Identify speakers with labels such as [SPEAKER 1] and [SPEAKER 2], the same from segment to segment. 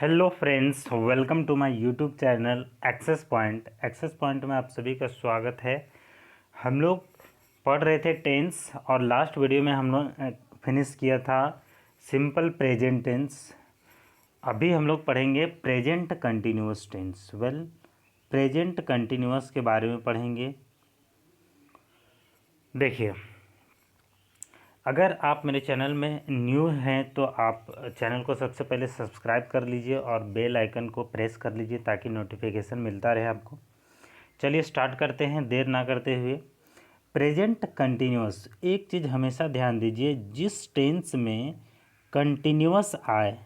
[SPEAKER 1] Hello friends, welcome to my YouTube channel access point. Access point में आप सभी का स्वागत है। हम लोग पढ़ रहे थे टेंस और लास्ट वीडियो में हम लोग फिनिश किया था सिंपल प्रेजेंट टेंस। अभी हम लोग पढ़ेंगे present continuous tense. Present continuous के बारे में पढ़ेंगे। देखिए, अगर आप मेरे चैनल में न्यू हैं तो आप चैनल को सबसे पहले सब्सक्राइब कर लीजिए और बेल आइकन को प्रेस कर लीजिए ताकि नोटिफिकेशन मिलता रहे आपको। चलिए स्टार्ट करते हैं देर ना करते हुए। प्रेजेंट कंटिन्यूअस, एक चीज़ हमेशा ध्यान दीजिए, जिस टेंस में कंटिन्यूअस आए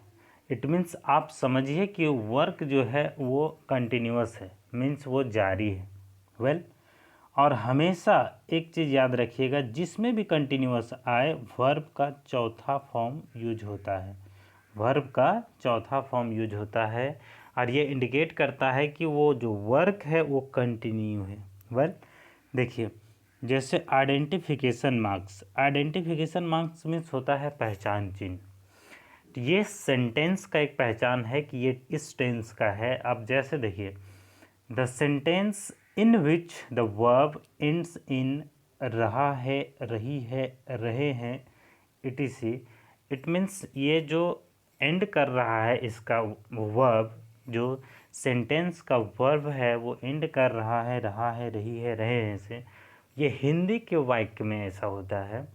[SPEAKER 1] इट मीन्स आप समझिए कि वर्क जो है वो कंटिन्यूअस है, मीन्स वो जारी है। और हमेशा एक चीज़ याद रखिएगा, जिसमें भी कंटिन्यूअस आए वर्ब का चौथा फॉर्म यूज होता है। वर्ब का चौथा फॉर्म यूज होता है और ये इंडिकेट करता है कि वो जो वर्क है वो कंटिन्यू है। देखिए, जैसे identification marks. Identification marks means होता है पहचान चिन्ह। तो ये सेंटेंस का एक पहचान है कि ये इस टेंस का है। अब जैसे देखिए, the sentence in which the verb ends in रहा है, रही है, रहे हैं, etc। इट मीन्स ये जो एंड कर रहा है इसका वर्ब, जो सेंटेंस का वर्ब है वो एंड कर रहा है, रहा है, रही है, रहे हैं से। ये हिंदी के वाक्य में ऐसा होता है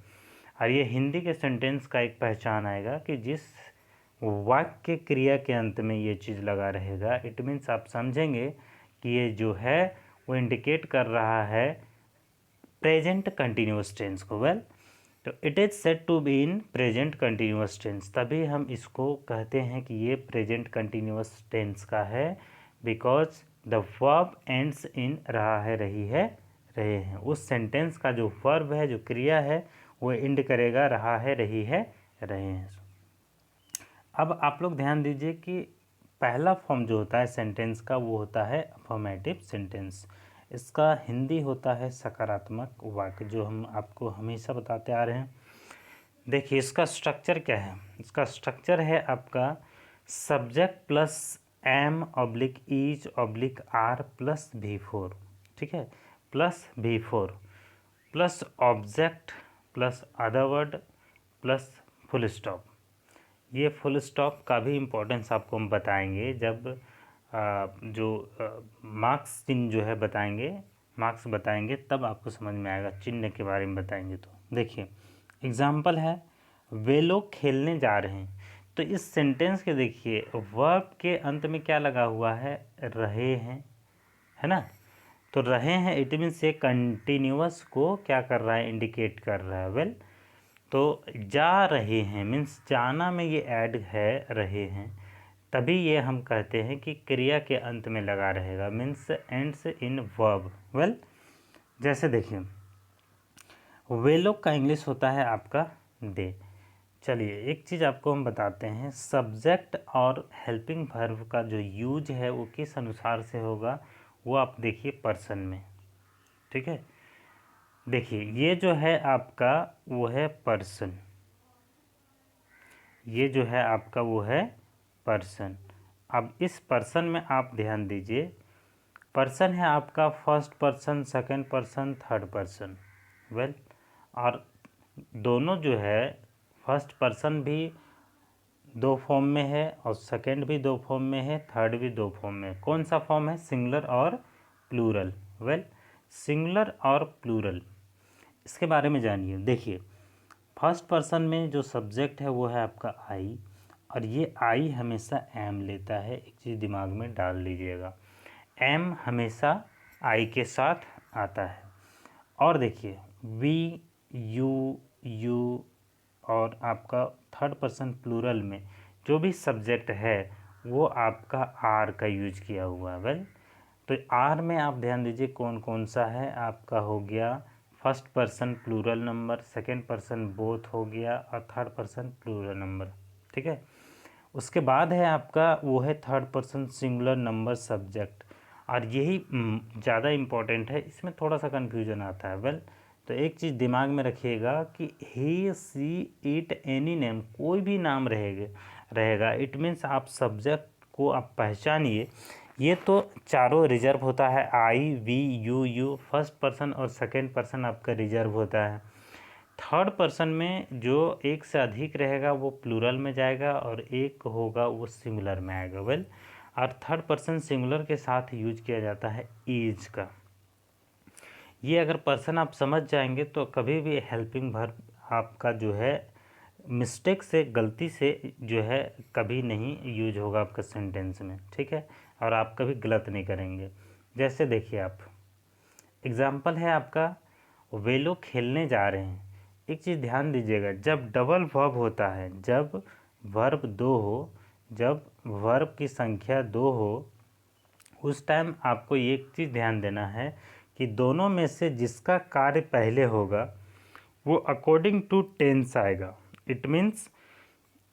[SPEAKER 1] और ये हिंदी के सेंटेंस का एक पहचान आएगा कि जिस वाक्य क्रिया के अंत में ये चीज़ लगा रहेगा। इट मीन्स आप समझेंगे कि ये जो है वो इंडिकेट कर रहा है प्रेजेंट कंटिन्यूअस टेंस को। तो it is said to be in present continuous tense, तभी हम इसको कहते हैं कि ये प्रेजेंट कंटिन्यूअस टेंस का है, because the verb ends in रहा है, रही है, रहे हैं। उस सेंटेंस का जो वर्ब है, जो क्रिया है, वो एंड करेगा रहा है, रही है, रहे हैं। अब आप लोग ध्यान दीजिए कि पहला फॉर्म जो होता है सेंटेंस का वो होता है अफर्मेटिव सेंटेंस। इसका हिंदी होता है सकारात्मक वाक्य, जो हम आपको हमेशा बताते आ रहे हैं। देखिए, इसका स्ट्रक्चर क्या है। इसका स्ट्रक्चर है आपका subject plus am oblique is oblique are plus V4, ठीक है, plus V4 plus object plus other word plus full stop. ये फुल स्टॉप का भी इम्पोर्टेंस आपको हम बताएंगे जब जो मार्क्स चिन्ह जो है बताएंगे, मार्क्स बताएंगे तब आपको समझ में आएगा। चिन्ह के बारे में बताएंगे तो देखिए, एग्जाम्पल है, वे लोग खेलने जा रहे हैं। तो इस सेंटेंस के देखिए वर्ब के अंत में क्या लगा हुआ है, रहे हैं, है ना। तो रहे हैं इट मीन्स ये कंटिन्यूअस को क्या कर रहा है, इंडिकेट कर रहा है। तो जा रहे हैं मीन्स जाना में ये ऐड है, रहे हैं, तभी ये हम कहते हैं कि क्रिया के अंत में लगा रहेगा, मीन्स एंड्स इन वर्ब। जैसे देखिए, वे लोग का इंग्लिश होता है आपका दे। चलिए एक चीज़ आपको हम बताते हैं, सब्जेक्ट और हेल्पिंग वर्ब का जो यूज है वो किस अनुसार से होगा, वो आप देखिए पर्सन में, ठीक है। देखिए, ये जो है आपका वो है पर्सन, ये जो है आपका वो है पर्सन। अब इस पर्सन में आप ध्यान दीजिए, पर्सन है आपका first person, second person, third person. और दोनों जो है फर्स्ट पर्सन भी दो फॉर्म में है और सेकंड भी दो फॉर्म में है, थर्ड भी दो फॉर्म में है। कौन सा फॉर्म है, सिंगुलर और प्लूरल। सिंगुलर और प्लूरल, इसके बारे में जानिए। देखिए, फर्स्ट पर्सन में जो सब्जेक्ट है वो है आपका आई, और ये आई हमेशा एम लेता है। एक चीज़ दिमाग में डाल लीजिएगा, एम हमेशा आई के साथ आता है। और देखिए, वी, यू और आपका थर्ड पर्सन प्लूरल में जो भी सब्जेक्ट है वो आपका आर का यूज किया हुआ है। तो आर में आप ध्यान दीजिए कौन कौन सा है, आपका हो गया first person plural number, second person both हो गया और थर्ड पर्सन प्लूरल नंबर, ठीक है। उसके बाद है आपका वो है third person singular number subject, और यही ज़्यादा इम्पॉर्टेंट है, इसमें थोड़ा सा कन्फ्यूजन आता है। तो एक चीज़ दिमाग में रखिएगा कि ही, सी, इट, एनी नेम, कोई भी नाम रहेगा, इट मीन्स आप सब्जेक्ट को आप पहचानिए। ये तो चारों रिजर्व होता है, आई, वी, यू, फर्स्ट पर्सन और सेकंड पर्सन आपका रिजर्व होता है। थर्ड पर्सन में जो एक से अधिक रहेगा वो प्लूरल में जाएगा और एक होगा वो सिंगुलर में आएगा। वेल, और थर्ड पर्सन सिंगुलर के साथ यूज किया जाता है इज का। ये अगर पर्सन आप समझ जाएंगे तो कभी भी हेल्पिंग वर्ब आपका जो है मिस्टेक से, गलती से जो है कभी नहीं यूज होगा आपका सेंटेंस में, ठीक है, और आप कभी गलत नहीं करेंगे। जैसे देखिए आप, एग्जाम्पल है आपका, वे लोग खेलने जा रहे हैं। एक चीज़ ध्यान दीजिएगा, जब डबल वर्ब होता है, जब वर्ब दो हो, जब वर्ब की संख्या दो हो, उस टाइम आपको एक चीज़ ध्यान देना है कि दोनों में से जिसका कार्य पहले होगा वो अकॉर्डिंग टू टेंस आएगा। इट मीन्स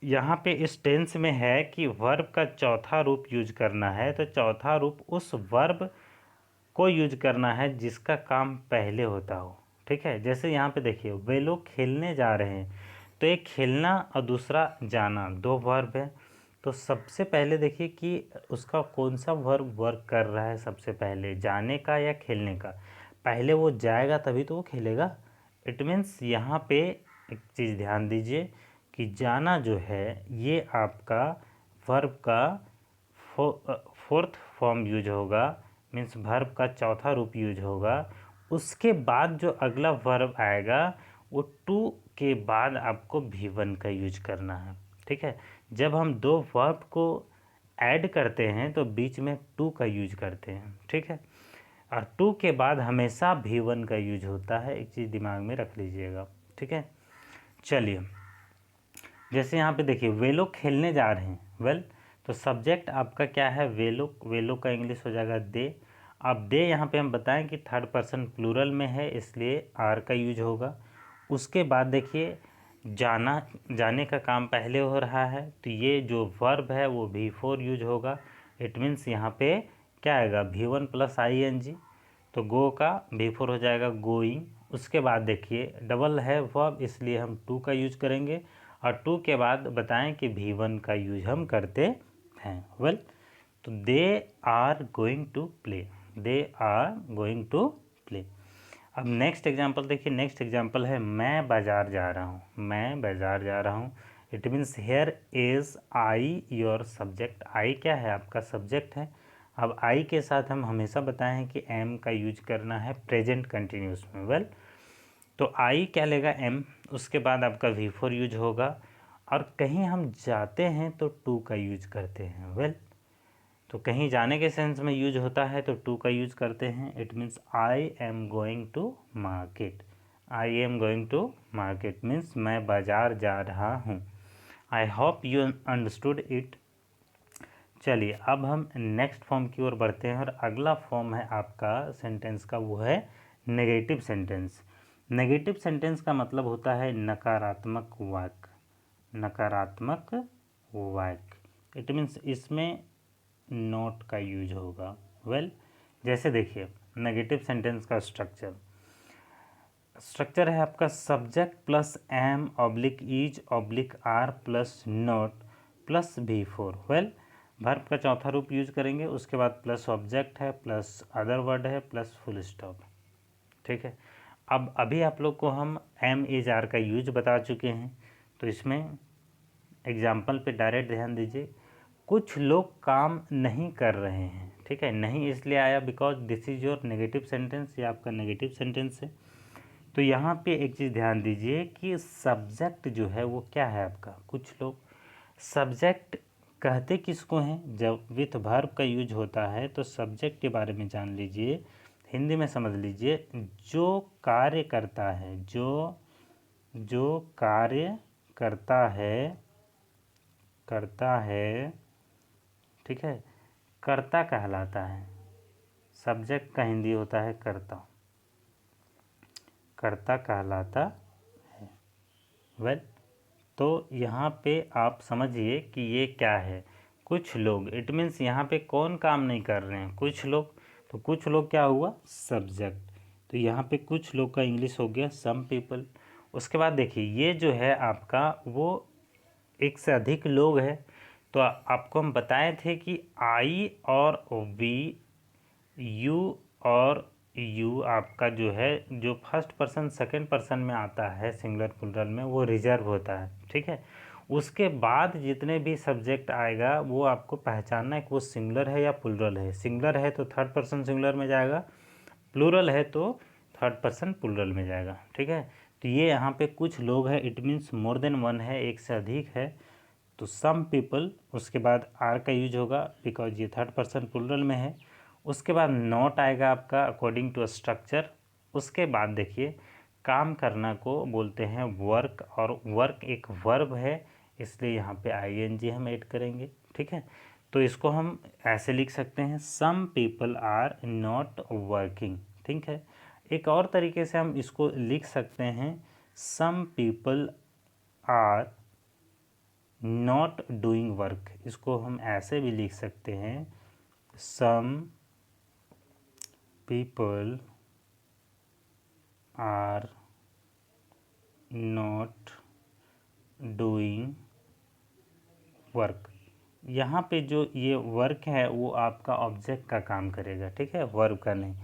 [SPEAKER 1] यहाँ पे इस टेंस में है कि वर्ब का चौथा रूप यूज करना है, तो चौथा रूप उस वर्ब को यूज करना है जिसका काम पहले होता हो, ठीक है। जैसे यहाँ पे देखिए, वे लोग खेलने जा रहे हैं, तो एक खेलना और दूसरा जाना, दो वर्ब है। तो सबसे पहले देखिए कि उसका कौन सा वर्ब वर्क कर रहा है सबसे पहले, जाने का या खेलने का। पहले वो जाएगा तभी तो वो खेलेगा। इट मीन्स यहाँ पे एक चीज़ ध्यान दीजिए कि जाना जो है ये आपका वर्ब का फोर्थ फॉर्म यूज होगा, मीन्स वर्ब का चौथा रूप यूज होगा। उसके बाद जो अगला वर्ब आएगा वो टू के बाद आपको V1 का यूज करना है, ठीक है। जब हम दो वर्ब को ऐड करते हैं तो बीच में टू का यूज करते हैं, ठीक है, और टू के बाद हमेशा V1 का यूज होता है। एक चीज़ दिमाग में रख लीजिएगा, ठीक है। चलिए, जैसे यहाँ पे देखिए, वे लोग खेलने जा रहे हैं। वेल, तो सब्जेक्ट आपका क्या है, वे लोग। वे लोग का इंग्लिश हो जाएगा दे। अब दे यहाँ पे हम बताएं कि थर्ड पर्सन प्लूरल में है, इसलिए आर का यूज होगा। उसके बाद देखिए, जाना, जाने का काम पहले हो रहा है, तो ये जो वर्ब है वो V4 यूज होगा। इट मीन्स यहाँ पे क्या आएगा, V1 प्लस ING, तो गो का V4 हो जाएगा गोइंग। उसके बाद देखिए, डबल है वर्ब, इसलिए हम टू का यूज करेंगे, और टू के बाद बताएं कि V1 का यूज हम करते हैं। वेल, तो they are going to play, they are going to play. अब नेक्स्ट एग्जाम्पल देखिए, नेक्स्ट एग्जाम्पल है मैं बाज़ार जा रहा हूँ, मैं बाज़ार जा रहा हूँ। It means here is I your subject. I क्या है, आपका सब्जेक्ट है। अब आई के साथ हम हमेशा बताए हैं कि एम का यूज करना है प्रेजेंट कंटिन्यूस में। वेल, तो आई क्या लेगा, एम। उसके बाद आपका V4 यूज होगा, और कहीं हम जाते हैं तो टू का यूज करते हैं। वेल, तो कहीं जाने के सेंस में यूज होता है तो टू का यूज करते हैं। It means I am going to market, I am going to market means मैं बाज़ार जा रहा हूँ। I hope you understood it. चलिए, अब हम नेक्स्ट फॉर्म की ओर बढ़ते हैं, और अगला फॉर्म है आपका सेंटेंस का, वो है नेगेटिव सेंटेंस। नेगेटिव सेंटेंस का मतलब होता है नकारात्मक वाक्य, नकारात्मक वाक्य। इट मीन्स इसमें नॉट का यूज होगा। वेल, जैसे देखिए, नेगेटिव सेंटेंस का स्ट्रक्चर है आपका subject plus am oblique is oblique are plus not plus V4। Well, verb का चौथा रूप यूज करेंगे, उसके बाद प्लस ऑब्जेक्ट है प्लस अदर वर्ड है प्लस फुल स्टॉप, ठीक है। अब अभी आप लोग को हम एम इज आर का यूज बता चुके हैं, तो इसमें एग्जाम्पल पे डायरेक्ट ध्यान दीजिए। कुछ लोग काम नहीं कर रहे हैं, ठीक है, नहीं इसलिए आया because this is your negative sentence, ये आपका नेगेटिव सेंटेंस है। तो यहाँ पे एक चीज़ ध्यान दीजिए कि सब्जेक्ट जो है वो क्या है आपका, कुछ लोग। सब्जेक्ट कहते किसको हैं, जब विथ वर्ब का यूज होता है तो सब्जेक्ट के बारे में जान लीजिए, हिंदी में समझ लीजिए, जो कार्य करता है, जो कार्य करता है, ठीक है, कर्ता कहलाता है। सब्जेक्ट का हिंदी होता है कर्ता, कर्ता कहलाता है। वेल, तो यहाँ पे आप समझिए कि ये क्या है, कुछ लोग। इट मीन्स यहाँ पे कौन काम नहीं कर रहे हैं, कुछ लोग। तो कुछ लोग क्या हुआ, सब्जेक्ट। तो यहाँ पे कुछ लोग का इंग्लिश हो गया सम पीपल। उसके बाद देखिए, ये जो है आपका वो एक से अधिक लोग है, तो आपको हम बताए थे कि आई और वी, यू और यू आपका जो है, जो फर्स्ट पर्सन सेकंड पर्सन में आता है सिंगुलर प्लूरल में, वो रिजर्व होता है। ठीक है, उसके बाद जितने भी सब्जेक्ट आएगा वो आपको पहचानना है कि वो सिंगुलर है या प्लूरल है। सिंगुलर है तो थर्ड पर्सन सिंगुलर में जाएगा, प्लूरल है तो थर्ड पर्सन प्लूरल में जाएगा। ठीक है, तो ये यहाँ पे कुछ लोग हैं, it means more than one है, एक से अधिक है, तो सम पीपल, उसके बाद आर का यूज होगा बिकॉज ये थर्ड पर्सन प्लूरल में है। उसके बाद नॉट आएगा आपका अकॉर्डिंग टू स्ट्रक्चर। उसके बाद देखिए काम करना को बोलते हैं वर्क, और वर्क एक वर्ब है, इसलिए यहाँ पे आईएनजी हम ऐड करेंगे। ठीक है, तो इसको हम ऐसे लिख सकते हैं, some people are not working. ठीक है, एक और तरीके से हम इसको लिख सकते हैं, some people are not doing work. इसको हम ऐसे भी लिख सकते हैं, some people are not doing work. यहाँ पे जो ये वर्क है वो आपका ऑब्जेक्ट का काम करेगा। ठीक है, वर्ब का नहीं।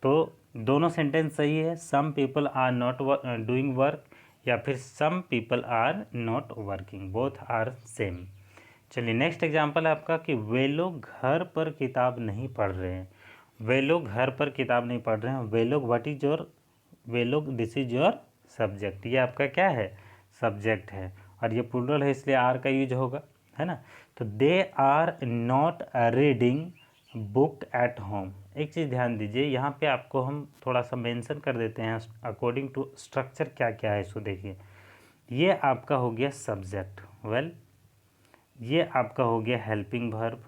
[SPEAKER 1] तो दोनों सेंटेंस सही है, some people are not doing work या फिर some people are not working, both are same. चलिए नेक्स्ट एग्जांपल है आपका कि वे लोग घर पर किताब नहीं पढ़ रहे हैं। वे लोग घर पर किताब नहीं पढ़ रहे हैं, वे लोग व्हाट इज योर, वे लोग दिस इज योर सब्जेक्ट। ये आपका क्या है, सब्जेक्ट है, और ये प्लूरल है इसलिए आर का यूज होगा, है ना। तो they are not reading book at home. एक चीज़ ध्यान दीजिए, यहाँ पे आपको हम थोड़ा सा मेंशन कर देते हैं अकॉर्डिंग टू स्ट्रक्चर क्या क्या है, इसको देखिए। ये आपका हो गया सब्जेक्ट, वेल ये आपका हो गया हेल्पिंग वर्ब।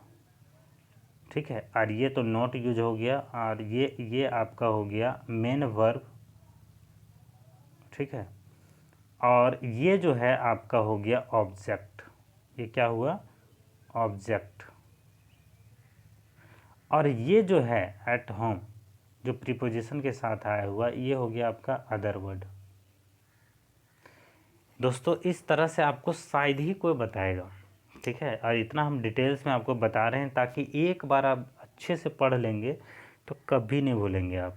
[SPEAKER 1] ठीक है, और ये तो नॉट यूज हो गया, और ये आपका हो गया मेन वर्ब। ठीक है, और ये जो है आपका हो गया ऑब्जेक्ट। ये क्या हुआ, ऑब्जेक्ट। और ये जो है एट होम, जो प्रीपोजिशन के साथ आया हुआ, ये हो गया आपका अदर वर्ड। दोस्तों इस तरह से आपको शायद ही कोई बताएगा। ठीक है, और इतना हम डिटेल्स में आपको बता रहे हैं ताकि एक बार आप अच्छे से पढ़ लेंगे तो कभी नहीं भूलेंगे आप।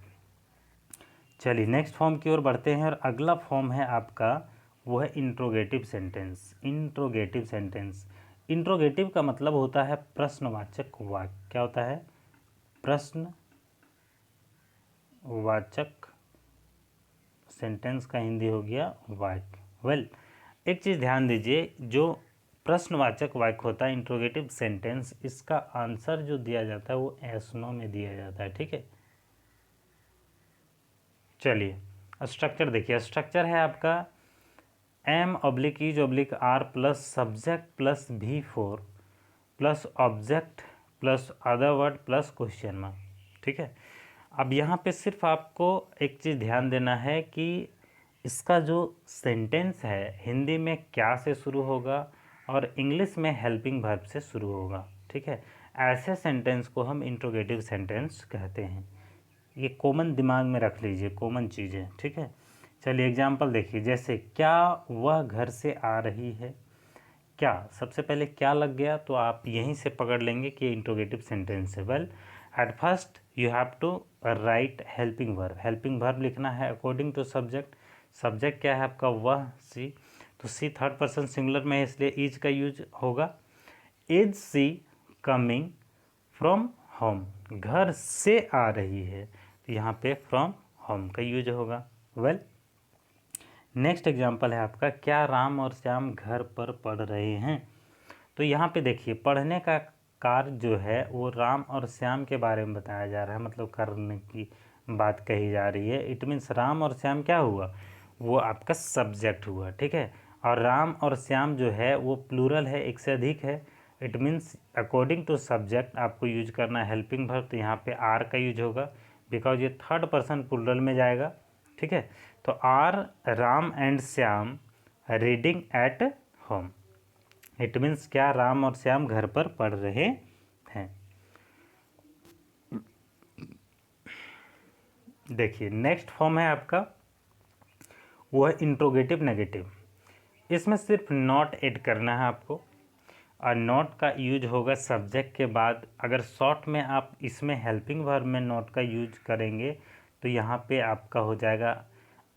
[SPEAKER 1] चलिए नेक्स्ट फॉर्म की ओर बढ़ते हैं, और अगला फॉर्म है आपका, वो है interrogative sentence. Interrogative sentence, interrogative का मतलब होता है प्रश्नवाचक वाक्य। क्या होता है, प्रश्नवाचक, सेंटेंस का हिंदी हो गया वाक्य। वेल एक चीज़ ध्यान दीजिए, जो प्रश्नवाचक वाक्य होता है इंट्रोगेटिव सेंटेंस, इसका आंसर जो दिया जाता है वो एस नो में दिया जाता है। ठीक है, चलिए स्ट्रक्चर देखिए। स्ट्रक्चर है आपका am oblique is oblique are plus subject plus V4 plus object plus other word plus question mark. ठीक है, अब यहाँ पे सिर्फ आपको एक चीज़ ध्यान देना है कि इसका जो सेंटेंस है हिंदी में क्या से शुरू होगा और इंग्लिश में हेल्पिंग वर्ब से शुरू होगा। ठीक है, ऐसे सेंटेंस को हम इंट्रोगेटिव सेंटेंस कहते हैं। ये कॉमन दिमाग में रख लीजिए, कॉमन चीज़ है। ठीक है, चलिए एग्जाम्पल देखिए, जैसे क्या वह घर से आ रही है। क्या, सबसे पहले क्या लग गया तो आप यहीं से पकड़ लेंगे कि इंट्रोगेटिव सेंटेंस है। Well at first you have to write helping verb. Helping verb लिखना है अकॉर्डिंग टू सब्जेक्ट। सब्जेक्ट क्या है आपका, वह, सी, तो सी थर्ड पर्सन सिंगुलर में है इसलिए इज का यूज होगा। Is she coming from home, घर से आ रही है तो यहाँ पे फ्रॉम होम का यूज होगा। वेल नेक्स्ट एग्जाम्पल है आपका, क्या राम और श्याम घर पर पढ़ रहे हैं। तो यहाँ पे देखिए पढ़ने का कार्य जो है वो राम और श्याम के बारे में बताया जा रहा है, मतलब करने की बात कही जा रही है। इट मीन्स राम और श्याम क्या हुआ, वो आपका सब्जेक्ट हुआ। ठीक है, और राम और श्याम जो है वो प्लूरल है, एक से अधिक है। It means according to subject आपको यूज करना है हेल्पिंग वर्ब, तो यहाँ पे आर का यूज होगा बिकॉज ये थर्ड पर्सन प्लूरल में जाएगा। ठीक है, तो are Ram and Shyam reading at home. It means क्या, राम और श्याम घर पर पढ़ रहे हैं। देखिए नेक्स्ट फॉर्म है आपका, वो है इंट्रोगेटिव नेगेटिव। इसमें सिर्फ नॉट ऐड करना है आपको, और नॉट का यूज होगा सब्जेक्ट के बाद। अगर शॉर्ट में आप इसमें हेल्पिंग वर्ब में नॉट का यूज करेंगे तो यहाँ पे आपका हो जाएगा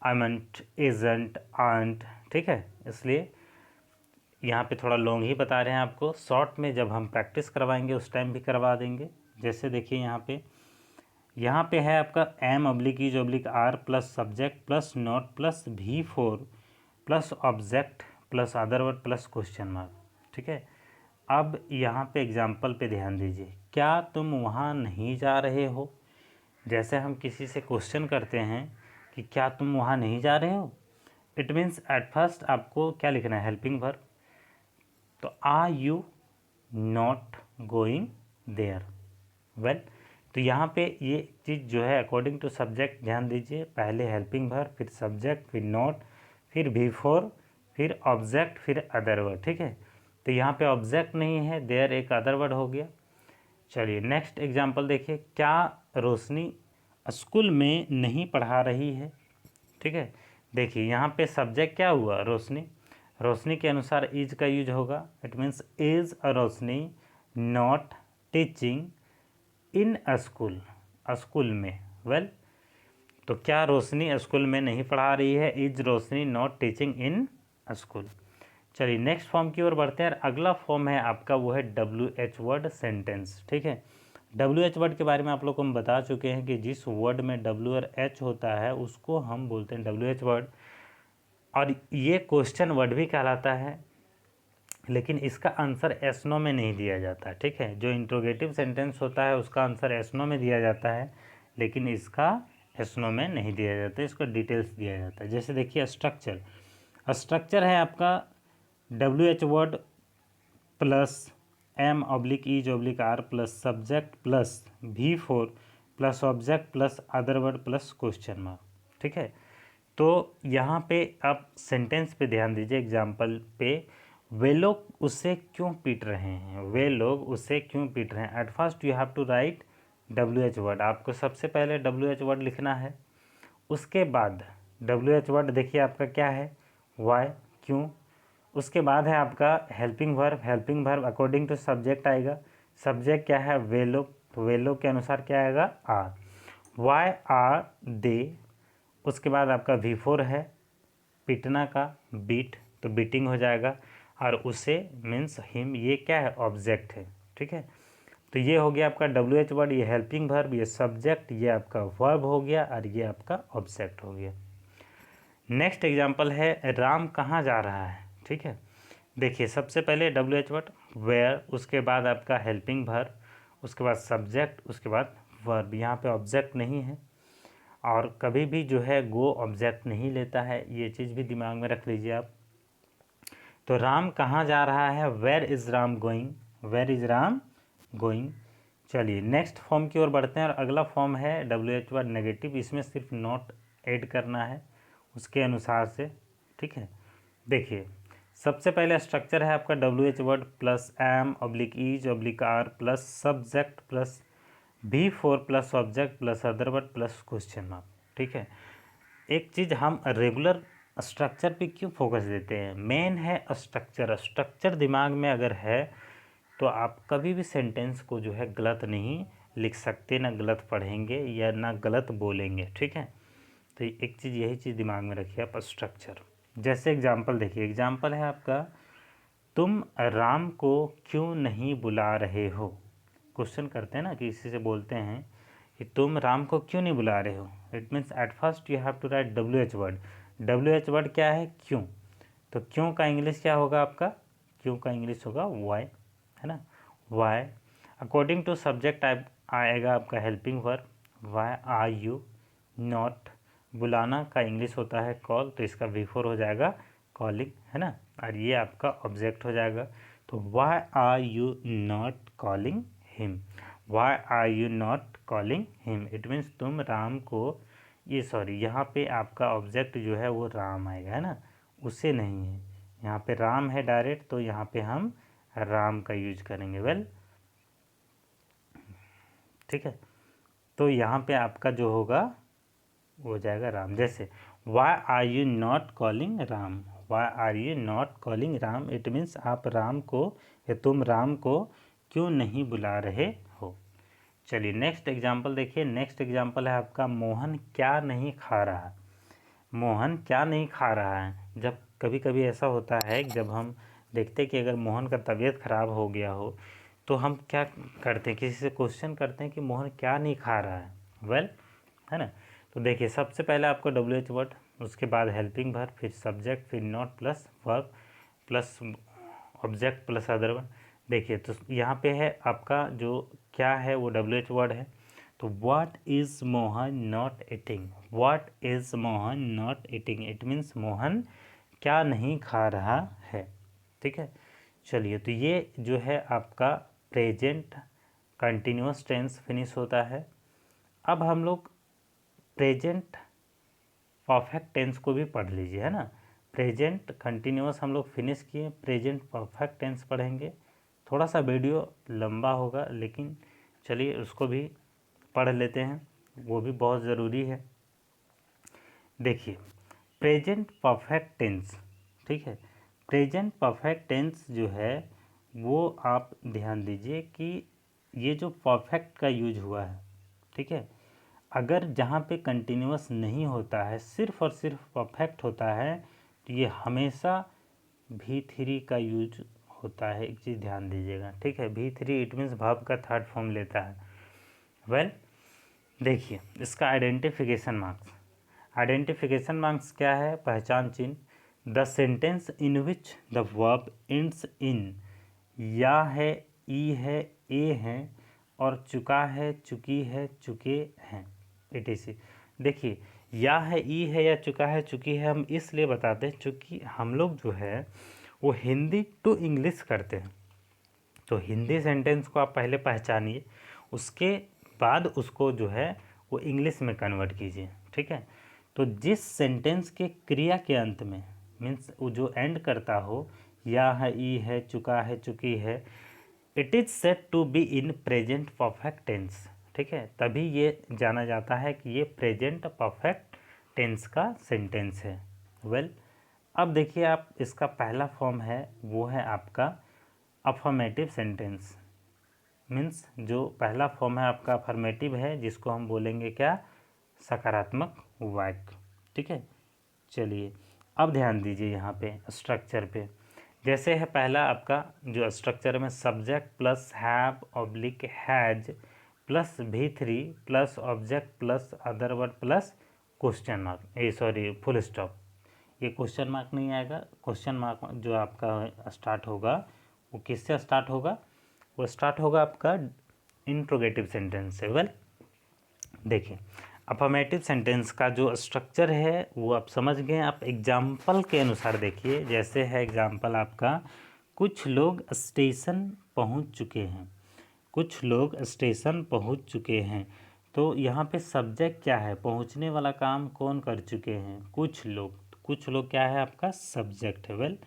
[SPEAKER 1] अमेंट, इजंट, आंट, ठीक है। इसलिए यहाँ पे थोड़ा लॉन्ग ही बता रहे हैं आपको। शॉर्ट में जब हम प्रैक्टिस करवाएंगे उस टाइम भी करवा देंगे। जैसे देखिए यहाँ पे है आपका am oblique is oblique are plus subject plus not plus V4 plus object plus other word plus question mark, ठीक है। अब यहाँ पे एग्जाम्पल पे ध्यान दीजिए। क्या तुम वहाँ नहीं जा रहे हो? जैसे हम किसी से क्वेश्चन करते हैं कि क्या तुम वहाँ नहीं जा रहे हो, इट मीन्स एट फर्स्ट आपको क्या लिखना है, हेल्पिंग वर्ब। तो are you not going there? Well, तो यहाँ पे ये चीज़ जो है अकॉर्डिंग टू सब्जेक्ट ध्यान दीजिए। पहले हेल्पिंग वर्ब, फिर सब्जेक्ट, फिर नॉट, फिर V4, फिर ऑब्जेक्ट, फिर अदर वर्ड, ठीक है। तो यहाँ पे ऑब्जेक्ट नहीं है, देयर एक अदर वर्ड हो गया। चलिए नेक्स्ट एग्जांपल देखिए। क्या रोशनी स्कूल में नहीं पढ़ा रही है? ठीक है। देखिए यहाँ पे सब्जेक्ट क्या हुआ, रोशनी। रोशनी के अनुसार इज का यूज होगा। It means is Roshni not teaching in a school, school में। वेल, तो क्या रोशनी स्कूल में नहीं पढ़ा रही है? Is Roshni not teaching in school. चलिए नेक्स्ट फॉर्म की ओर बढ़ते हैं। अगला फॉर्म है आपका, वो है WH वर्ड सेंटेंस, ठीक है। WH वर्ड के बारे में आप लोग को हम बता चुके हैं कि जिस वर्ड में W और H होता है उसको हम बोलते हैं WH वर्ड। और ये क्वेश्चन वर्ड भी कहलाता है, लेकिन इसका आंसर एस नो में नहीं दिया जाता, ठीक है। जो इंट्रोगेटिव सेंटेंस होता है उसका आंसर एस नो में दिया जाता है, लेकिन इसका एस नो में नहीं दिया जाता, इसको डिटेल्स दिया जाता है। जैसे देखिए स्ट्रक्चर, स्ट्रक्चर है आपका WH word plus M oblique is oblique are plus subject plus V4 plus object plus other word plus question mark, ठीक है। तो यहाँ पे आप सेंटेंस पे ध्यान दीजिए। एग्जाम्पल पे, वे लोग उसे क्यों पीट रहे हैं? वे लोग उसे क्यों पीट रहे हैं? At first you have to write WH word. आपको सबसे पहले WH वर्ड लिखना है। उसके बाद WH वर्ड देखिए आपका क्या है, वाई, क्यों। उसके बाद है आपका helping verb. Helping verb according to subject आएगा। सब्जेक्ट क्या है, वे लोग, तो वे लोग के अनुसार क्या आएगा, आर। Y are they. उसके बाद आपका V4 है पीटना का, बीट, तो बीटिंग हो जाएगा। और उसे मीन्स हिम, ये क्या है, ऑब्जेक्ट है, ठीक है। तो ये हो गया आपका WH वर्ड, ये हेल्पिंग वर्ब, ये सब्जेक्ट, ये आपका वर्ब हो गया और ये आपका ऑब्जेक्ट हो गया। नेक्स्ट एग्जांपल है, राम कहाँ जा रहा है? ठीक है। देखिए सबसे पहले WH वर्ड वेयर, उसके बाद आपका हेल्पिंग वर्ब, उसके बाद सब्जेक्ट, उसके बाद वर्ब। यहाँ पे ऑब्जेक्ट नहीं है और कभी भी जो है गो ऑब्जेक्ट नहीं लेता है, ये चीज़ भी दिमाग में रख लीजिए आप। तो राम कहाँ जा रहा है, where is Ram going, where is Ram going. चलिए नेक्स्ट फॉर्म की ओर बढ़ते हैं और अगला फॉर्म है WH वर्ड नेगेटिव। इसमें सिर्फ नॉट ऐड करना है उसके अनुसार से, ठीक है। देखिए सबसे पहले स्ट्रक्चर है आपका WH word plus M oblique is oblique are plus subject plus V4 plus object plus other word plus question mark, ठीक है। एक चीज़ हम रेगुलर स्ट्रक्चर पे क्यों फोकस देते हैं, मेन है स्ट्रक्चर। स्ट्रक्चर दिमाग में अगर है तो आप कभी भी सेंटेंस को जो है गलत नहीं लिख सकते, ना गलत पढ़ेंगे या ना गलत बोलेंगे, ठीक है। तो एक चीज़, यही चीज़ दिमाग में रखिए आप, स्ट्रक्चर। जैसे एग्जाम्पल देखिए, एग्जाम्पल है आपका, तुम राम को क्यों नहीं बुला रहे हो? क्वेश्चन करते हैं ना, किसी से बोलते हैं कि तुम राम को क्यों नहीं बुला रहे हो। It means at first you have to write WH word. WH word क्या है, क्यों। तो क्यों का इंग्लिश क्या होगा आपका, क्यों का इंग्लिश होगा वाई, है ना, वाई। अकॉर्डिंग टू सब्जेक्ट आएगा आपका helping verb, why are you not. बुलाना का इंग्लिश होता है कॉल, तो इसका V4 हो जाएगा कॉलिंग, है ना, और ये आपका ऑब्जेक्ट हो जाएगा। तो why are you not calling him, why are you not calling him. It means तुम राम को, ये सॉरी यहाँ पे आपका ऑब्जेक्ट जो है वो राम आएगा, है ना, उसे नहीं है। यहाँ पे राम है डायरेक्ट, तो यहाँ पे हम राम का यूज करेंगे। वेल, ठीक है। तो यहाँ पे आपका जो होगा वो हो जाएगा राम। जैसे why are you not calling Ram, why are you not calling Ram. It means आप राम को या तुम राम को क्यों नहीं बुला रहे हो। चलिए नेक्स्ट एग्जाम्पल देखिए। नेक्स्ट एग्जाम्पल है आपका मोहन क्या नहीं खा रहा। मोहन क्या नहीं खा रहा है। जब कभी कभी ऐसा होता है जब हम देखते हैं कि अगर मोहन का तबीयत ख़राब हो गया हो तो हम क्या करते हैं, किसी से क्वेश्चन करते हैं कि मोहन क्या नहीं खा रहा है। वेल है ना। तो देखिए सबसे पहले आपको WH वर्ड, उसके बाद हेल्पिंग वर्ब, फिर सब्जेक्ट, फिर not plus verb plus object plus other word. देखिए तो यहाँ पे है आपका जो क्या है वो WH वर्ड है। तो what is Mohan not eating. What is Mohan not eating, it means Mohan क्या नहीं खा रहा है। ठीक है। चलिए तो ये जो है आपका प्रेजेंट कंटिन्यूअस टेंस फिनिश होता है। अब हम लोग प्रेजेंट परफेक्ट टेंस को भी पढ़ लीजिए, है ना। प्रेजेंट कंटिन्यूअस हम लोग फिनिश किए, प्रेजेंट परफेक्ट टेंस पढ़ेंगे। थोड़ा सा वीडियो लंबा होगा लेकिन चलिए उसको भी पढ़ लेते हैं, वो भी बहुत ज़रूरी है। देखिए प्रेजेंट परफेक्ट टेंस, ठीक है। प्रेजेंट परफेक्ट टेंस जो है वो आप ध्यान दीजिए कि ये जो परफेक्ट का यूज हुआ है, ठीक है, अगर जहाँ पे कंटिन्यूअस नहीं होता है, सिर्फ और सिर्फ परफेक्ट होता है, तो ये हमेशा V3 का यूज होता है। एक चीज़ ध्यान दीजिएगा, ठीक है। V3 इट मीन्स वर्ब का थर्ड फॉर्म लेता है। वेल देखिए इसका आइडेंटिफिकेशन मार्क्स। आइडेंटिफिकेशन मार्क्स क्या है, पहचान चिन्ह। The sentence in which the verb ends in या है, ई है, ए है और चुका है, चुकी है, चुके हैं, etc। देखिए या है, ई है या चुका है, चुकी है हम इसलिए बताते हैं चूँकि हम लोग जो है वो हिंदी टू इंग्लिश करते हैं। तो हिंदी सेंटेंस को आप पहले पहचानिए, उसके बाद उसको जो है वो इंग्लिश में कन्वर्ट कीजिए, ठीक है। तो जिस सेंटेंस के क्रिया के अंत में मीन्स वो जो एंड करता हो, या है, ई है, चुका है, चुकी है, it is said to be in present perfect tense, ठीक है। तभी ये जाना जाता है कि ये प्रेजेंट परफेक्ट टेंस का सेंटेंस है। वेल अब देखिए आप, इसका पहला फॉर्म है वो है आपका अफर्मेटिव सेंटेंस। मीन्स जो पहला फॉर्म है आपका अफर्मेटिव है, जिसको हम बोलेंगे क्या, सकारात्मक वाक्य, ठीक है। चलिए अब ध्यान दीजिए यहाँ पे स्ट्रक्चर पे। जैसे है पहला आपका जो स्ट्रक्चर में subject plus have oblique has plus V3 plus object plus other word plus question mark, sorry full stop. ये क्वेश्चन मार्क नहीं आएगा। क्वेश्चन मार्क जो आपका स्टार्ट होगा वो किससे स्टार्ट होगा, वो स्टार्ट होगा आपका इंट्रोगेटिव सेंटेंस से। वेल देखिए अफर्मेटिव सेंटेंस का जो स्ट्रक्चर है वो आप समझ गए। आप एग्जाम्पल के अनुसार देखिए। जैसे है एग्जाम्पल आपका, कुछ लोग स्टेशन पहुंच चुके हैं। कुछ लोग स्टेशन पहुंच चुके हैं। तो यहाँ पे सब्जेक्ट क्या है, पहुंचने वाला काम कौन कर चुके हैं, कुछ लोग। कुछ लोग क्या है आपका सब्जेक्ट है। वेल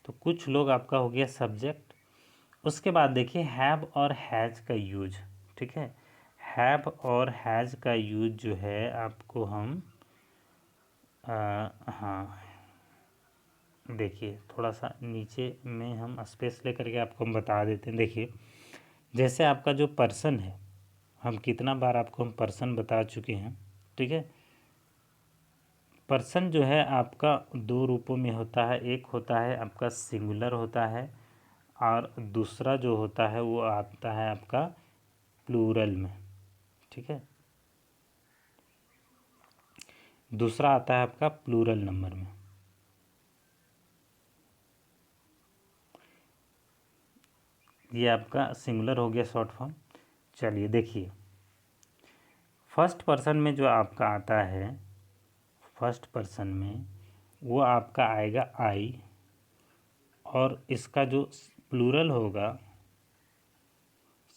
[SPEAKER 1] तो कुछ लोग आपका हो गया सब्जेक्ट। उसके बाद देखिए हैव और हैज़ का यूज, ठीक है। हैव और हैज़ का यूज जो है आपको हम हाँ देखिए थोड़ा सा नीचे में हम स्पेस लेकर के आपको हम बता देते हैं। देखिए जैसे आपका जो पर्सन है, हम कितना बार आपको हम पर्सन बता चुके हैं, ठीक है। पर्सन जो है आपका दो रूपों में होता है। एक होता है आपका सिंगुलर होता है और दूसरा जो होता है वो आता है आपका प्लूरल में, ठीक है। दूसरा आता है आपका प्लूरल नंबर में। ये आपका सिंगुलर हो गया शॉर्ट फॉर्म। चलिए देखिए फर्स्ट पर्सन में जो आपका आता है, फर्स्ट पर्सन में वो आपका आएगा आई, और इसका जो प्लूरल होगा,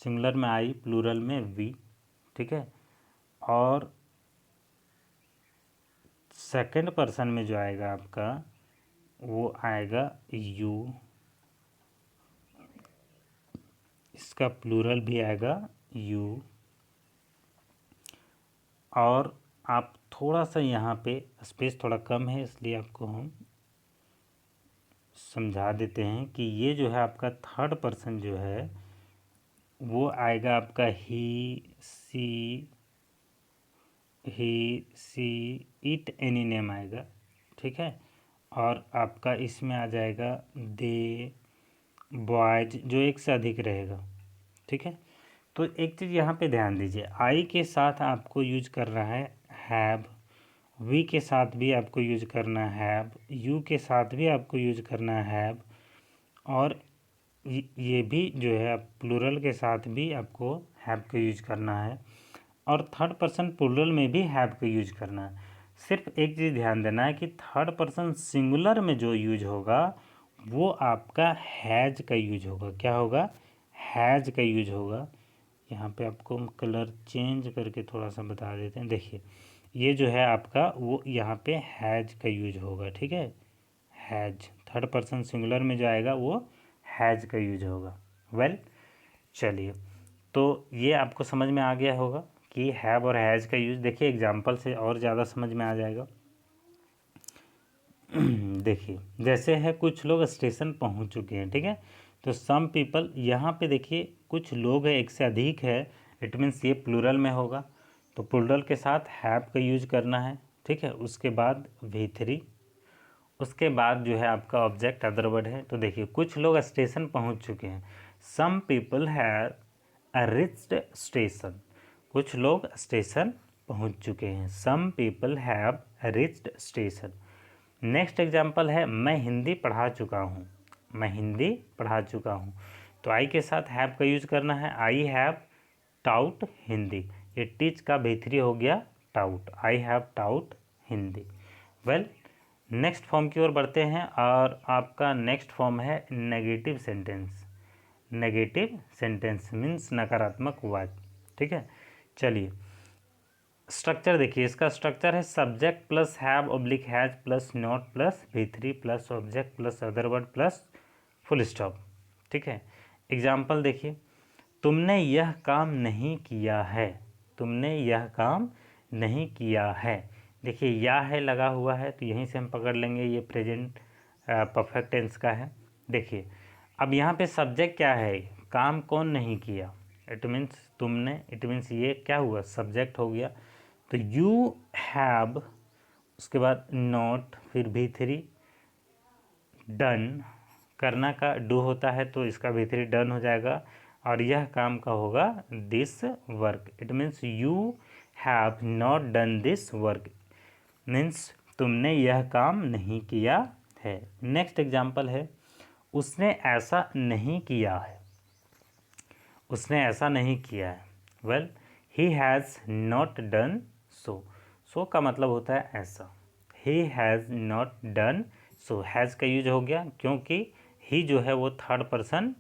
[SPEAKER 1] सिंगुलर में आई, प्लूरल में वी, ठीक है। और सेकंड पर्सन में जो आएगा आपका वो आएगा यू, इसका प्लूरल भी आएगा यू। और आप थोड़ा सा यहाँ पे स्पेस थोड़ा कम है इसलिए आपको हम समझा देते हैं कि ये जो है आपका थर्ड पर्सन जो है वो आएगा आपका सी इट एनी नेम आएगा, ठीक है। और आपका इसमें आ जाएगा दे, बॉयज, जो एक से अधिक रहेगा, ठीक है। तो एक चीज़ यहाँ पे ध्यान दीजिए, आई के साथ आपको यूज कर रहा है हैव, वी के साथ भी आपको यूज करना है हैव, यू के साथ भी आपको यूज करना है हैव, और ये भी जो है प्लूरल के साथ भी आपको हैव का यूज करना है, और थर्ड पर्सन प्लूरल में भी हैव का यूज करना है। सिर्फ एक चीज़ ध्यान देना है कि थर्ड पर्सन सिंगुलर में जो यूज होगा वो आपका हैज का यूज होगा। क्या होगा? हैज का यूज होगा। यहाँ पे आपको हम कलर चेंज करके थोड़ा सा बता देते हैं। देखिए ये जो है आपका वो यहाँ पे हैज का यूज होगा, ठीक है। हैज थर्ड पर्सन सिंगुलर में जो आएगा वो हैज का यूज होगा। वेल चलिए, तो ये आपको समझ में आ गया होगा कि हैव और हैज का यूज। देखिए एग्जांपल से और ज़्यादा समझ में आ जाएगा। देखिए जैसे है कुछ लोग स्टेशन पहुंच चुके हैं, ठीक है। तो सम पीपल, यहाँ पे देखिए कुछ लोग है, एक से अधिक है, इट मीन्स ये प्लूरल में होगा, तो प्लूरल के साथ हैव का यूज करना है, ठीक है। उसके बाद V3, उसके बाद जो है आपका ऑब्जेक्ट अदर वर्ड है। तो देखिए कुछ लोग स्टेशन पहुंच चुके हैं, some people have reached station, कुछ लोग स्टेशन पहुंच चुके हैं, some people have reached station. Next example है मैं हिंदी पढ़ा चुका हूँ, मैं हिंदी पढ़ा चुका हूँ। तो आई के साथ हैव का यूज करना है, आई हैव टाउट हिंदी, ये टीच का V3 हो गया taut, I have taut Hindi. Well next form की ओर बढ़ते हैं, और आपका नेक्स्ट फॉर्म है negative sentence. Negative sentence means नकारात्मक वाक्य, ठीक है। चलिए स्ट्रक्चर देखिए, इसका स्ट्रक्चर है subject plus have oblique has plus not plus V3 plus object plus other word plus full stop, ठीक है। एग्जाम्पल देखिए, तुमने यह काम नहीं किया है, तुमने यह काम नहीं किया है। देखिए या है लगा हुआ है, तो यहीं से हम पकड़ लेंगे ये प्रेजेंट परफेक्ट टेंस का है। देखिए अब यहाँ पे सब्जेक्ट क्या है, काम कौन नहीं किया, इट मीन्स तुमने, इट मीन्स ये क्या हुआ, सब्जेक्ट हो गया। तो यू हैव, उसके बाद नॉट, फिर V3 डन, करना का डू होता है तो इसका V3 डन हो जाएगा, और यह काम का होगा this work, it means you have not done this work, means तुमने यह काम नहीं किया है। नेक्स्ट एग्जाम्पल है उसने ऐसा नहीं किया है, उसने ऐसा नहीं किया है। Well he has not done so, so का मतलब होता है ऐसा, he has not done so, has का यूज हो गया क्योंकि ही जो है वो थर्ड पर्सन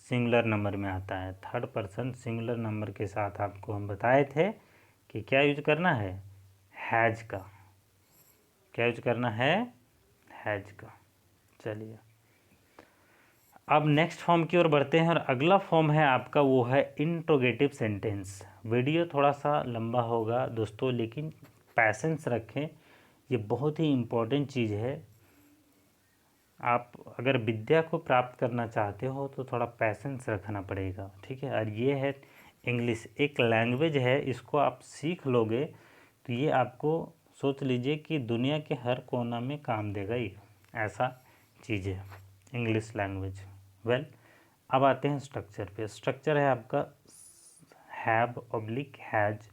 [SPEAKER 1] सिंगुलर नंबर में आता है। थर्ड पर्सन सिंगुलर नंबर के साथ आपको हम बताए थे कि क्या यूज करना है, हैज का, क्या यूज करना है, हैज का। चलिए अब नेक्स्ट फॉर्म की ओर बढ़ते हैं, और अगला फॉर्म है आपका वो है इंट्रोगेटिव सेंटेंस। वीडियो थोड़ा सा लंबा होगा दोस्तों, लेकिन पैसेंस रखें, ये बहुत ही इम्पोर्टेंट चीज़ है। आप अगर विद्या को प्राप्त करना चाहते हो तो थोड़ा पैसेंस रखना पड़ेगा, ठीक है। और ये है इंग्लिश, एक लैंग्वेज है, इसको आप सीख लोगे तो ये आपको सोच लीजिए कि दुनिया के हर कोना में काम देगा, ये ऐसा चीज़ है इंग्लिश लैंग्वेज। वेल अब आते हैं स्ट्रक्चर पे। स्ट्रक्चर है आपका have oblique has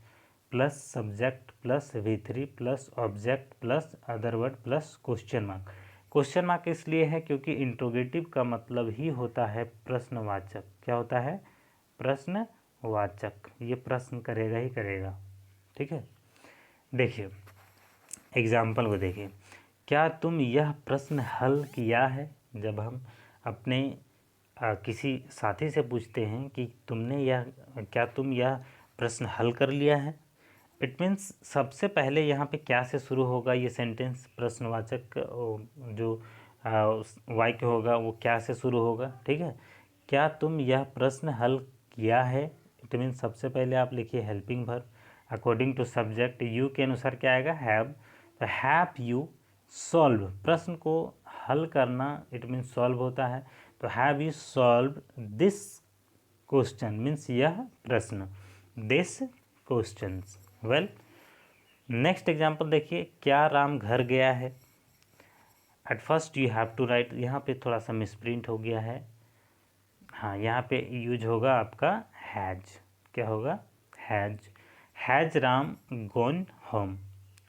[SPEAKER 1] plus subject plus V3 plus object plus other word plus question mark. Question mark इसलिए है क्योंकि इंट्रोगेटिव का मतलब ही होता है प्रश्नवाचक। क्या होता है, प्रश्नवाचक, ये प्रश्न करेगा ही करेगा, ठीक है। देखिए एग्जाम्पल को देखिए, क्या तुम यह प्रश्न हल किया है। जब हम अपने किसी साथी से पूछते हैं कि तुमने यह, क्या तुम यह प्रश्न हल कर लिया है, इट मीन्स सबसे पहले यहाँ पे क्या से शुरू होगा ये सेंटेंस, प्रश्नवाचक जो वाक्य होगा वो क्या से शुरू होगा, ठीक है। क्या तुम यह प्रश्न हल किया है, इट मीन्स सबसे पहले आप लिखिए helping verb, according to subject यू के अनुसार क्या आएगा, हैव। तो हैव यू सॉल्व, प्रश्न को हल करना इट मीन्स सॉल्व होता है। तो have you solve this question means यह प्रश्न, this questions. Well next example देखिए, क्या राम घर गया है। At first you have to write, यहाँ पे थोड़ा सा मिसप्रिंट हो गया है। हाँ, यहाँ पे यूज होगा आपका हैज। क्या होगा? Has. Has Ram gone home.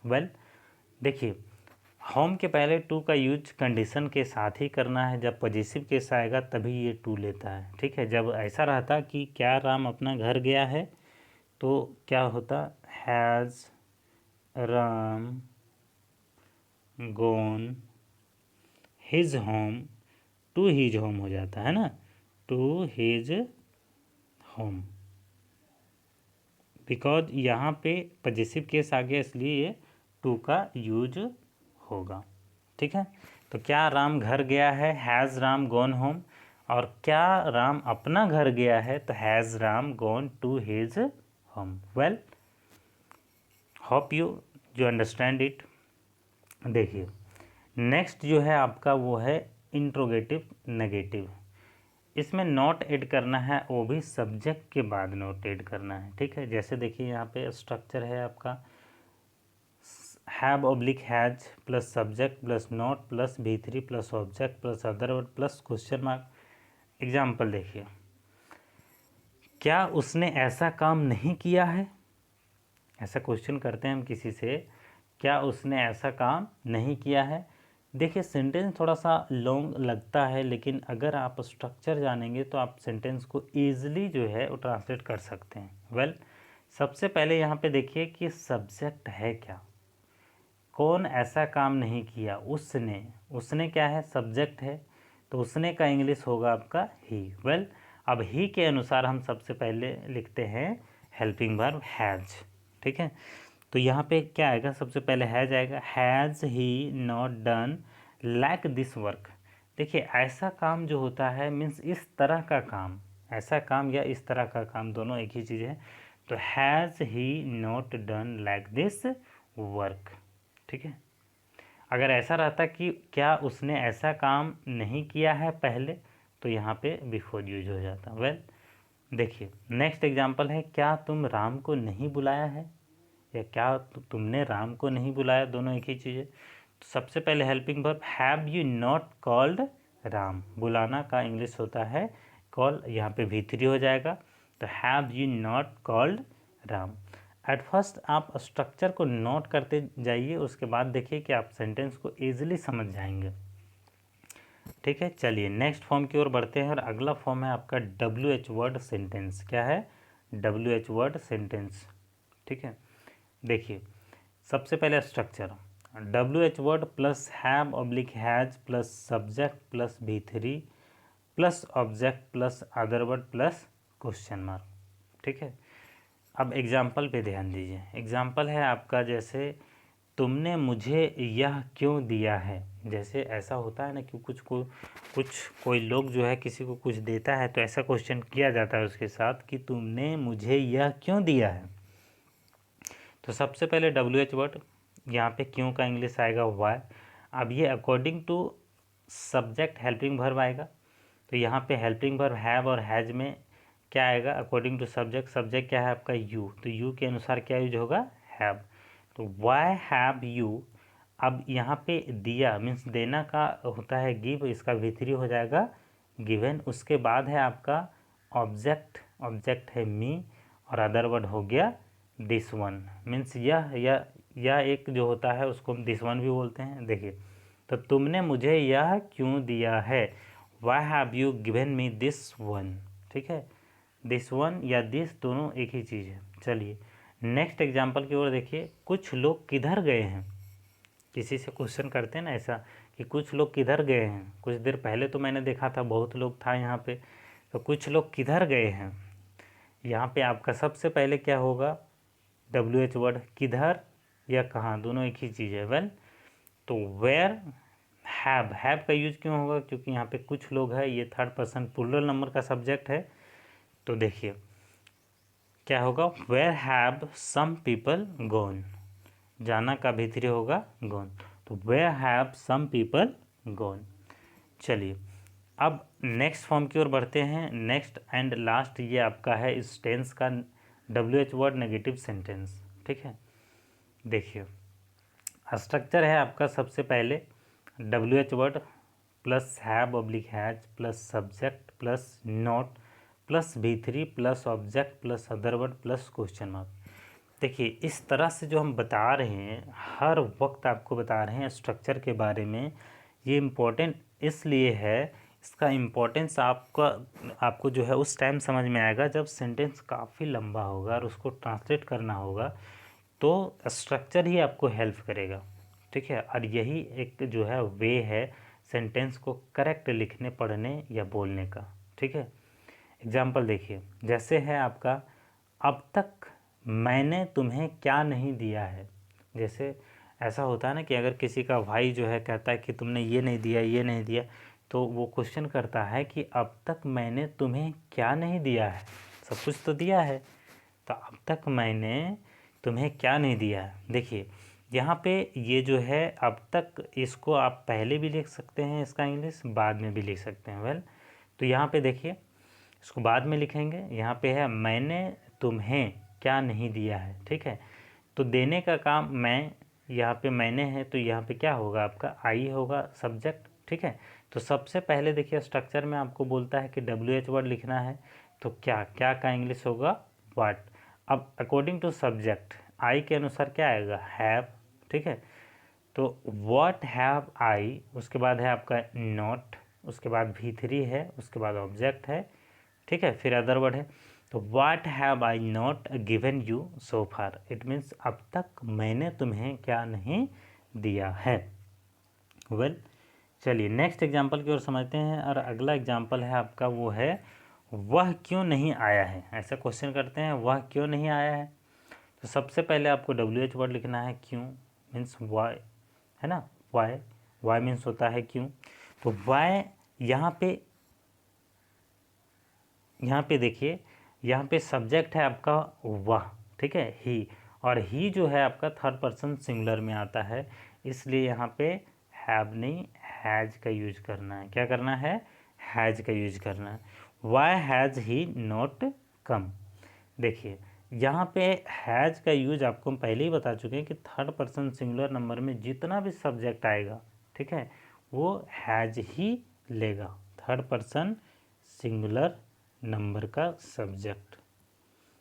[SPEAKER 1] Well देखिए, होम के पहले टू का यूज कंडीशन के साथ ही करना है। जब पॉजिटिव केस आएगा तभी ये टू लेता है, ठीक है। जब ऐसा रहता कि क्या राम अपना घर गया है तो क्या होता? Has Ram gone his home, to his home हो जाता है ना, टू हिज होम। बिकॉज यहाँ पे पॉजिटिव केस आ गया इसलिए ये टू का यूज होगा, ठीक है। तो क्या राम घर गया है, हैज़ राम गॉन होम। और क्या राम अपना घर गया है तो has Ram gone to his home. Well hope you understand it. देखिए नेक्स्ट जो है आपका वो है इंट्रोगेटिव नेगेटिव। इसमें नॉट ऐड करना है, वो भी सब्जेक्ट के बाद नॉट ऐड करना है, ठीक है। जैसे देखिए यहाँ पे स्ट्रक्चर है आपका have oblique has plus subject plus not plus V3 plus object plus other word plus question mark. Example देखिए, क्या उसने ऐसा काम नहीं किया है। ऐसा क्वेश्चन करते हैं हम किसी से, क्या उसने ऐसा काम नहीं किया है। देखिए सेंटेंस थोड़ा सा लॉन्ग लगता है, लेकिन अगर आप स्ट्रक्चर जानेंगे तो आप सेंटेंस को ईजिली जो है वो ट्रांसलेट कर सकते हैं। वेल सबसे पहले यहाँ पे देखिए कि सब्जेक्ट है क्या, कौन ऐसा काम नहीं किया, उसने। उसने क्या है? सब्जेक्ट है, तो उसने का इंग्लिश होगा आपका ही। वेल अब ही के अनुसार हम सबसे पहले लिखते हैं हेल्पिंग वर्ब हैज, ठीक है। तो यहाँ पे क्या आएगा? सबसे पहले हैज आएगा। Has he not done like this work. देखिए ऐसा काम जो होता है मीन्स इस तरह का काम, ऐसा काम या इस तरह का काम दोनों एक ही चीज़ है। तो has he not done like this work, ठीक है। अगर ऐसा रहता कि क्या उसने ऐसा काम नहीं किया है पहले, तो यहाँ पे बिफोर यूज हो जाता। वेल देखिए नेक्स्ट एग्जांपल है, क्या तुम राम को नहीं बुलाया है, या क्या तुमने राम को नहीं बुलाया, दोनों एक ही चीज़ है। तो सबसे पहले helping verb have you not called Ram. बुलाना का इंग्लिश होता है कॉल, यहाँ पे V3 हो जाएगा। तो have you not called Ram. At first आप स्ट्रक्चर को नोट करते जाइए, उसके बाद देखिए कि आप सेंटेंस को ईजिली समझ जाएंगे, ठीक है। चलिए नेक्स्ट फॉर्म की ओर बढ़ते हैं, और अगला फॉर्म है आपका WH वर्ड सेंटेंस। क्या है? WH वर्ड सेंटेंस, ठीक है। देखिए सबसे पहले structure WH word plus have oblique has plus subject plus V3 plus object plus other word plus question mark, ठीक है। अब एग्जाम्पल पे ध्यान दीजिए। एग्जाम्पल है आपका जैसे तुमने मुझे यह क्यों दिया है। जैसे ऐसा होता है ना कि कोई लोग जो है किसी को कुछ देता है तो ऐसा क्वेश्चन किया जाता है उसके साथ कि तुमने मुझे यह क्यों दिया है। तो सबसे पहले WH वर्ड, यहाँ पे क्यों का इंग्लिश आएगा वाई। अब ये according to subject helping verb आएगा। तो यहाँ पे हेल्पिंग वर्ब हैव और हैज में क्या आएगा? According to subject. सब्जेक्ट क्या है आपका? यू। तो यू के अनुसार क्या यूज होगा? हैव। तो वाई हैव यू। अब यहाँ पे दिया मीन्स देना का होता है गिव, इसका V3 हो जाएगा गिवन। उसके बाद है आपका ऑब्जेक्ट, ऑब्जेक्ट है मी, और अदर वर्ड हो गया दिस वन मीन्स यह एक जो होता है उसको हम दिस वन भी बोलते हैं। देखिए तो तुमने मुझे यह क्यों दिया है, why have you given me this one, ठीक है। दिस वन या दिस दोनों एक ही चीज़ है। चलिए नेक्स्ट एग्जाम्पल की ओर देखिए, कुछ लोग किधर गए हैं। किसी से क्वेश्चन करते हैं ना ऐसा कि कुछ लोग किधर गए हैं। कुछ देर पहले तो मैंने देखा था बहुत लोग था यहाँ पे, तो कुछ लोग किधर गए हैं। यहाँ पे आपका सबसे पहले क्या होगा? WH वर्ड, किधर या कहाँ, दोनों एक ही चीज़ है। वेल तो वेयर हैव का यूज क्यों होगा? क्योंकि यहाँ पे कुछ लोग हैं, ये थर्ड पर्सन प्लूरल नंबर का सब्जेक्ट है। तो देखिए क्या होगा? Where have some people gone. जाना का V3 होगा गॉन। तो where have some people gone. चलिए अब नेक्स्ट फॉर्म की ओर बढ़ते हैं। नेक्स्ट एंड लास्ट ये आपका है इस टेंस का WH वर्ड नेगेटिव सेंटेंस। ठीक है, देखिए स्ट्रक्चर है आपका सबसे पहले WH word plus have oblique has plus subject plus not plus V3 plus object plus other word plus question mark. देखिए इस तरह से जो हम बता रहे हैं, हर वक्त आपको बता रहे हैं स्ट्रक्चर के बारे में। ये इम्पोर्टेंट इसलिए है, इसका इम्पोर्टेंस आपको जो है उस टाइम समझ में आएगा जब सेंटेंस काफ़ी लंबा होगा और उसको ट्रांसलेट करना होगा, तो स्ट्रक्चर ही आपको हेल्प करेगा। ठीक है, और यही एक जो है वे है सेंटेंस को करेक्ट लिखने, पढ़ने या बोलने का। ठीक है, एग्जाम्पल देखिए, जैसे है आपका अब तक मैंने तुम्हें क्या नहीं दिया है। जैसे ऐसा होता है ना कि अगर किसी का भाई जो है कहता है कि तुमने ये नहीं दिया, ये नहीं दिया, तो वो क्वेश्चन करता है कि अब तक मैंने तुम्हें क्या नहीं दिया है, सब कुछ तो दिया है, तो अब तक मैंने तुम्हें क्या नहीं दिया है। देखिए यहाँ पे ये जो है अब तक, इसको आप पहले भी लिख सकते हैं, इसका इंग्लिश बाद में भी लिख सकते हैं। वेल, तो यहाँ पे देखिए इसको बाद में लिखेंगे। यहाँ पे है मैंने तुम्हें क्या नहीं दिया है। ठीक है, तो देने का काम मैं, यहाँ पे मैंने है तो यहाँ पे क्या होगा आपका आई होगा सब्जेक्ट। ठीक है, तो सबसे पहले देखिए स्ट्रक्चर में आपको बोलता है कि WH वर्ड लिखना है, तो क्या क्या का इंग्लिश होगा व्हाट। अब अकॉर्डिंग टू सब्जेक्ट आई के अनुसार क्या आएगा हैव। ठीक है, तो व्हाट हैव आई, उसके बाद है आपका नॉट, उसके बाद V3 है, उसके बाद ऑब्जेक्ट है। ठीक है, फिर अदर वर्ड है, तो what have I not given you so far, it means अब तक मैंने तुम्हें क्या नहीं दिया है। वेल, चलिए नेक्स्ट एग्जाम्पल की ओर समझते हैं। और अगला एग्जाम्पल है आपका, वो है वह क्यों नहीं आया है। ऐसा क्वेश्चन करते हैं, वह क्यों नहीं आया है। तो सबसे पहले आपको WH वर्ड लिखना है, क्यों मीन्स वाई, है ना, वाई, वाई मीन्स होता है क्यों। तो वाई यहाँ पे देखिए, यहाँ पे सब्जेक्ट है आपका वह। ठीक है, ही, और ही जो है आपका थर्ड पर्सन सिंगुलर में आता है, इसलिए यहाँ पे हैव नहीं हैज का यूज करना है। क्या करना है, हैज का यूज करना है। Why has he not come. देखिए यहाँ पे हैज़ का यूज आपको हम पहले ही बता चुके हैं कि थर्ड पर्सन सिंगुलर नंबर में जितना भी सब्जेक्ट आएगा, ठीक है, वो हैज़ ही लेगा, थर्ड पर्सन सिंगुलर नंबर का सब्जेक्ट।